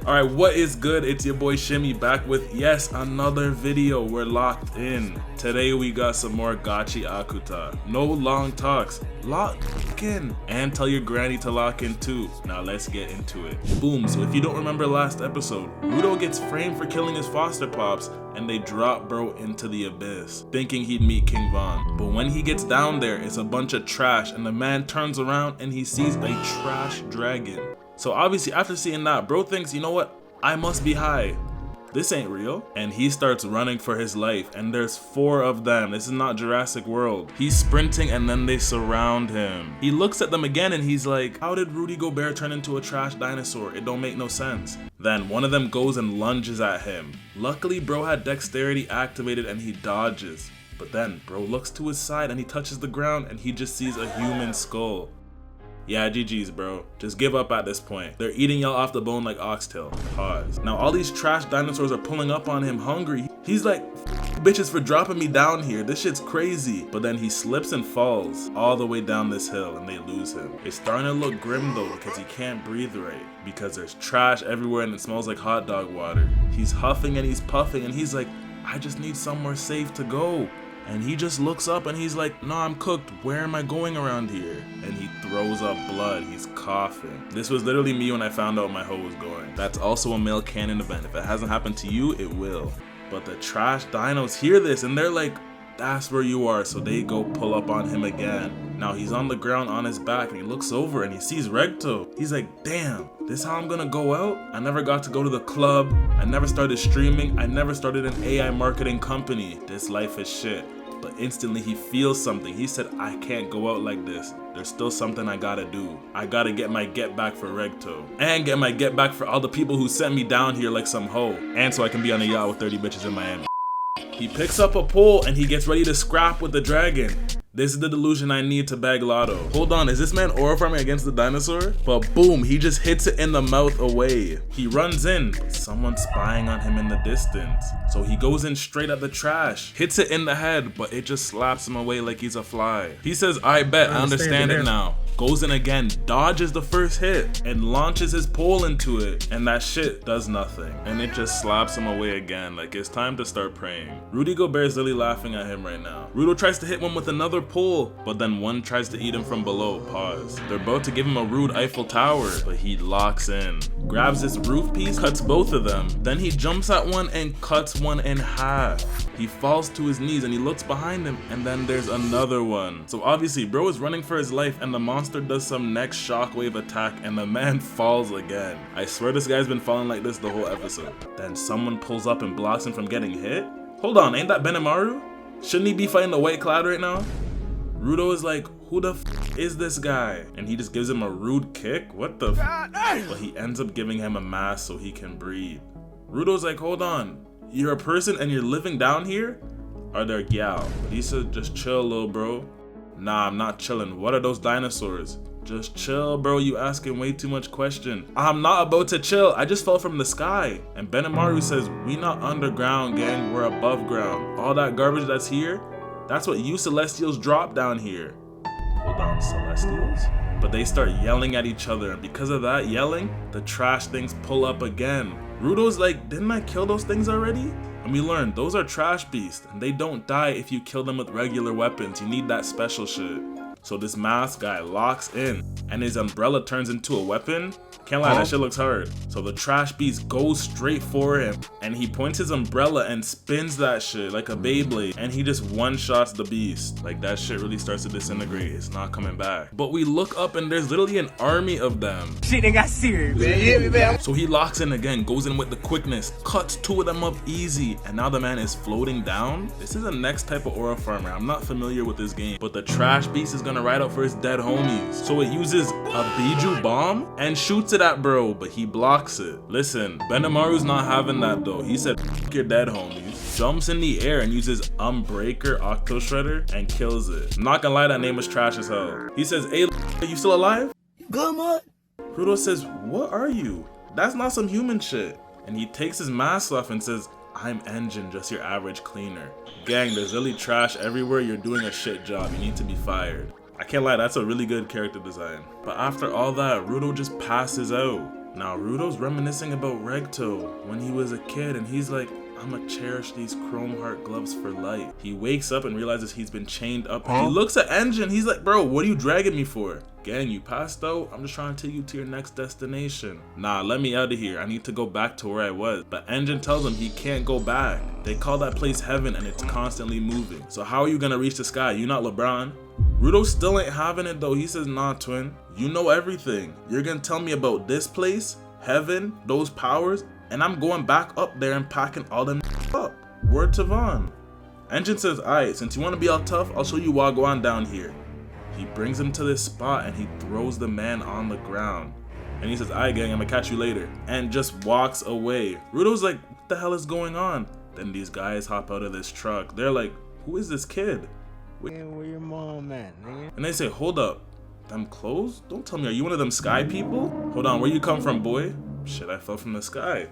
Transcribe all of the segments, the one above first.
Alright, what is good? It's your boy Shimmy back with, yes, another video. We're locked in. Today we got some more Gachiakuta. No long talks. Lock in. And tell your granny to lock in too. Now let's get into it. Boom, so if you don't remember last episode, Rudo gets framed for killing his foster pops and they drop bro into the abyss, thinking he'd meet King Von. But when he gets down there, it's a bunch of trash and the man turns around and he sees a trash dragon. So obviously after seeing that, bro thinks, you know what, I must be high. This ain't real. And he starts running for his life and there's 4 of them. This is not Jurassic World. He's sprinting and then they surround him. He looks at them again and he's like, how did Rudy Gobert turn into a trash dinosaur? It don't make no sense. Then one of them goes and lunges at him. Luckily bro had dexterity activated and he dodges. But then bro looks to his side and he touches the ground and he just sees a human skull. Yeah, GG's bro. Just give up at this point. They're eating y'all off the bone like oxtail. Pause. Now all these trash dinosaurs are pulling up on him hungry. He's like, bitches for dropping me down here. This shit's crazy. But then he slips and falls all the way down this hill and they lose him. It's starting to look grim though because he can't breathe right because there's trash everywhere and it smells like hot dog water. He's huffing and he's puffing and he's like, I just need somewhere safe to go. And he just looks up and he's like, no, I'm cooked. Where am I going around here? And he throws up blood. He's coughing. This was literally me when I found out my hoe was going. That's also a male canon event. If it hasn't happened to you, it will. But the trash dinos hear this and they're like, that's where you are. So they go pull up on him again. Now he's on the ground on his back and he looks over and he sees Regto. He's like, damn, this is how I'm gonna go out? I never got to go to the club. I never started streaming. I never started an AI marketing company. This life is shit. But instantly he feels something. He said, I can't go out like this. There's still something I gotta do. I gotta get my get back for Regto. And get my get back for all the people who sent me down here like some hoe. And so I can be on a yacht with 30 bitches in Miami. He picks up a pole and he gets ready to scrap with the dragon. This is the delusion I need to bag Lotto. Hold on, is this man aura farming against the dinosaur? But boom, he just hits it in the mouth away. He runs in, someone's spying on him in the distance. So he goes in straight at the trash, hits it in the head, but it just slaps him away like he's a fly. He says, I bet, I understand it now. Goes in again, dodges the first hit, and launches his pole into it. And that shit does nothing. And it just slaps him away again, like it's time to start praying. Rudy Gobert's literally laughing at him right now. Rudo tries to hit one with another pole, but then one tries to eat him from below. Pause. They're about to give him a rude Eiffel Tower, but he locks in. Grabs this roof piece, cuts both of them. Then he jumps at one and cuts one in half. He falls to his knees and he looks behind him and then there's another one. So obviously bro is running for his life and the monster does some next shockwave attack and the man falls again. I swear this guy's been falling like this the whole episode. Then someone pulls up and blocks him from getting hit. Hold on, ain't that Benamaru? Shouldn't he be fighting the white cloud right now? Rudo is like, who the f is this guy? And he just gives him a rude kick? What the f? But he ends up giving him a mask so he can breathe. Rudo's like, hold on. You're a person and you're living down here? Are there gal? But he said, just chill, little bro. Nah, I'm not chilling. What are those dinosaurs? Just chill, bro. You asking way too much question. I'm not about to chill. I just fell from the sky. And Benamaru says, we not underground, gang. We're above ground. All that garbage that's here, that's what you Celestials drop down here. Hold on, Celestials? But they start yelling at each other. And because of that yelling, the trash things pull up again. Rudo's like, didn't I kill those things already? And we learned those are trash beasts and they don't die if you kill them with regular weapons. You need that special shit. So this mask guy locks in and his umbrella turns into a weapon. Can't lie, that shit looks hard. So the trash beast goes straight for him and he points his umbrella and spins that shit like a Beyblade and he just one-shots the beast. Like that shit really starts to disintegrate. It's not coming back. But we look up and there's literally an army of them. Shit, they got serious, man. So he locks in again, goes in with the quickness, cuts 2 of them up easy, and now the man is floating down. This is a next type of aura farmer. I'm not familiar with this game, but the trash beast is gonna ride out for his dead homies. So it uses a Biju bomb and shoots it at bro, but he blocks it. Listen, Benamaru's not having that though. He said, f your dead homies. Jumps in the air and uses Unbreaker Octo Shredder and kills it. I'm not gonna lie, that name was trash as hell. He says, hey, are you still alive? Good, man. Rudo says, what are you? That's not some human shit. And he takes his mask off and says, I'm Enjin, just your average cleaner. Gang, there's really trash everywhere. You're doing a shit job. You need to be fired. I can't lie, that's a really good character design. But after all that, Rudo just passes out. Now Rudo's reminiscing about Regto when he was a kid, and he's like, I'ma cherish these chrome heart gloves for life. He wakes up and realizes he's been chained up. He looks at Enjin, he's like, bro, what are you dragging me for? Gang, you passed out? I'm just trying to take you to your next destination. Nah, let me out of here. I need to go back to where I was. But Enjin tells him he can't go back. They call that place heaven and it's constantly moving. So how are you gonna reach the sky? You not LeBron? Rudo still ain't having it though. He says, nah, twin, you know everything. You're gonna tell me about this place, heaven, those powers, and I'm going back up there and packing all them up. Word to Vaughn. Enjin says, alright, since you wanna be all tough, I'll show you Wagwan down here. He brings him to this spot and he throws the man on the ground. And he says, alright gang, I'm gonna catch you later. And just walks away. Rudo's like, what the hell is going on? Then these guys hop out of this truck. They're like, who is this kid? Where your mom at, nigga? And they say, hold up, them clothes? Don't tell me, are you one of them sky people? Hold on, where you come from, boy? Shit, I fell from the sky.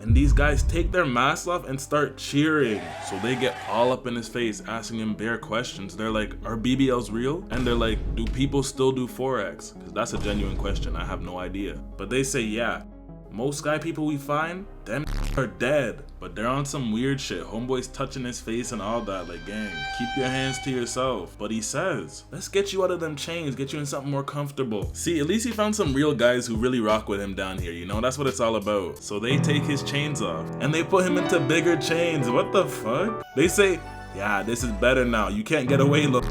And these guys take their masks off and start cheering. So they get all up in his face, asking him bare questions. They're like, are BBLs real? And they're like, do people still do Forex? Because that's a genuine question, I have no idea. But they say, yeah, most sky people we find, them are dead. But they're on some weird shit. Homeboy's touching his face and all that. Like, gang, keep your hands to yourself. But he says, let's get you out of them chains, get you in something more comfortable. See, at least he found some real guys who really rock with him down here, you know? That's what it's all about. So they take his chains off and they put him into bigger chains. What the fuck? They say, yeah, this is better now. You can't get away, look.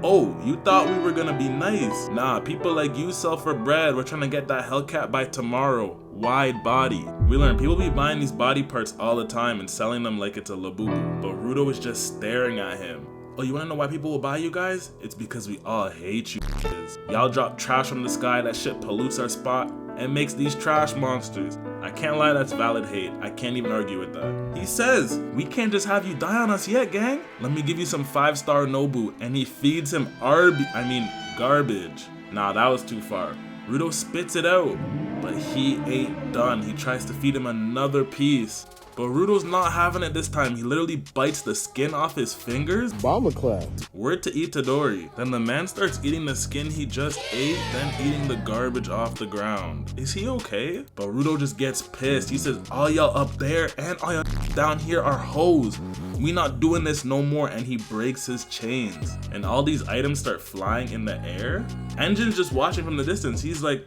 Oh, you thought we were gonna be nice. Nah, people like you sell for bread. We're trying to get that Hellcat by tomorrow. Wide body. We learn people be buying these body parts all the time and selling them like it's a labubu. But Rudo is just staring at him. Oh, you wanna know why people will buy you guys? It's because we all hate you. Y'all drop trash from the sky, that shit pollutes our spot and makes these trash monsters. I can't lie, that's valid hate. I can't even argue with that. He says, we can't just have you die on us yet, gang. Let me give you some 5-star Nobu. And he feeds him garbage. Nah, that was too far. Rudo spits it out, but he ain't done. He tries to feed him another piece. But Rudo's not having it this time. He literally bites the skin off his fingers. Bomber clap. Word to Itadori. Then the man starts eating the skin he just ate, then eating the garbage off the ground. Is he okay? But Rudo just gets pissed. He says, all y'all up there and all y'all down here are hoes. We not doing this no more. And he breaks his chains. And all these items start flying in the air. Enjin's just watching from the distance. He's like,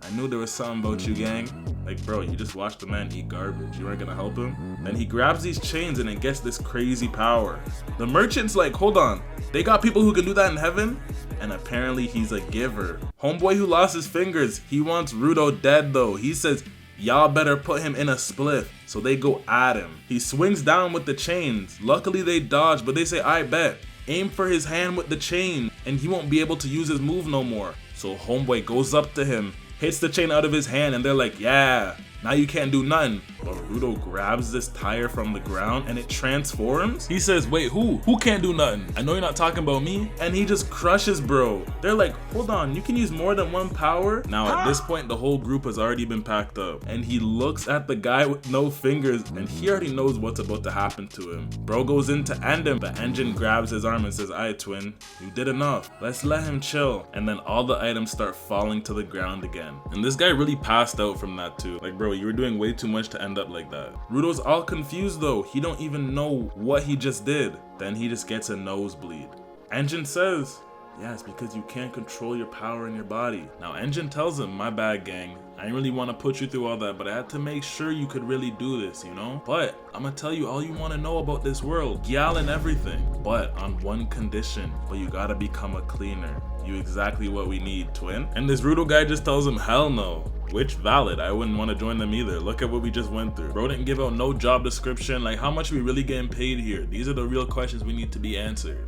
I knew there was something about you, gang. Like, bro, you just watched the man eat garbage. You weren't gonna help him? Then he grabs these chains and it gets this crazy power. The merchant's like, hold on, they got people who can do that in heaven? And apparently he's a giver. Homeboy who lost his fingers, he wants Rudo dead though. He says, y'all better put him in a spliff. So they go at him. He swings down with the chains. Luckily they dodge, but they say, I bet. Aim for his hand with the chain and he won't be able to use his move no more. So homeboy goes up to him, hits the chain out of his hand, and they're like, yeah, now you can't do nothing. But Rudo grabs this tire from the ground and it transforms. He says, wait, who can't do nothing? I know you're not talking about me. And he just crushes bro. They're like, hold on, you can use more than one power? Now at this point, the whole group has already been packed up. And he looks at the guy with no fingers and he already knows what's about to happen to him. Bro goes in to end him, but Enjin grabs his arm and says, alright twin, you did enough. Let's let him chill. And then all the items start falling to the ground again. And this guy really passed out from that too. Like bro, you were doing way too much to end up like that. Rudo's all confused though. He don't even know what he just did. Then he just gets a nosebleed. Enjin says, yeah, it's because you can't control your power in your body. Now Enjin tells him, my bad gang. I didn't really want to put you through all that, but I had to make sure you could really do this, you know? But I'm gonna tell you all you want to know about this world. Gyal and everything. But on one condition. But you gotta become a cleaner. You exactly what we need, twin. And this Rudo guy just tells him, hell no. Which valid, I wouldn't want to join them either. Look at what we just went through. Bro didn't give out no job description. Like, how much are we really getting paid here? These are the real questions we need to be answered.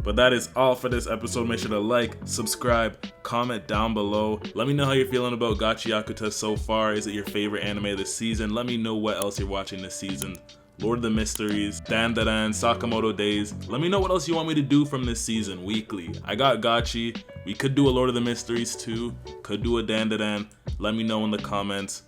But that is all for this episode. Make sure to like, subscribe, comment down below. Let me know how you're feeling about Gachiakuta so far. Is it your favorite anime this season? Let me know what else you're watching this season. Lord of the Mysteries, Dandadan, Sakamoto Days. Let me know what else you want me to do from this season weekly. I got Gachi. We could do a Lord of the Mysteries too. Could do a Dandadan. Let me know in the comments.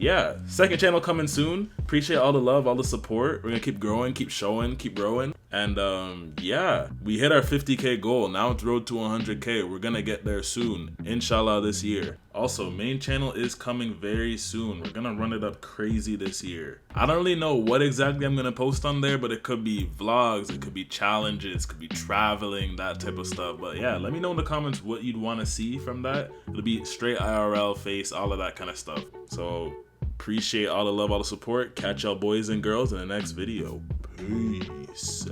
Yeah, second channel coming soon. Appreciate all the love, all the support. We're gonna keep growing, keep showing, keep growing. And yeah, we hit our 50K goal. Now it's road to 100K. We're gonna get there soon, inshallah, this year. Also, main channel is coming very soon. We're gonna run it up crazy this year. I don't really know what exactly I'm gonna post on there, but it could be vlogs, it could be challenges, it could be traveling, that type of stuff. But yeah, let me know in the comments what you'd want to see from that. It'll be straight IRL, face, all of that kind of stuff. So appreciate all the love, all the support. Catch y'all boys and girls in the next video. Peace.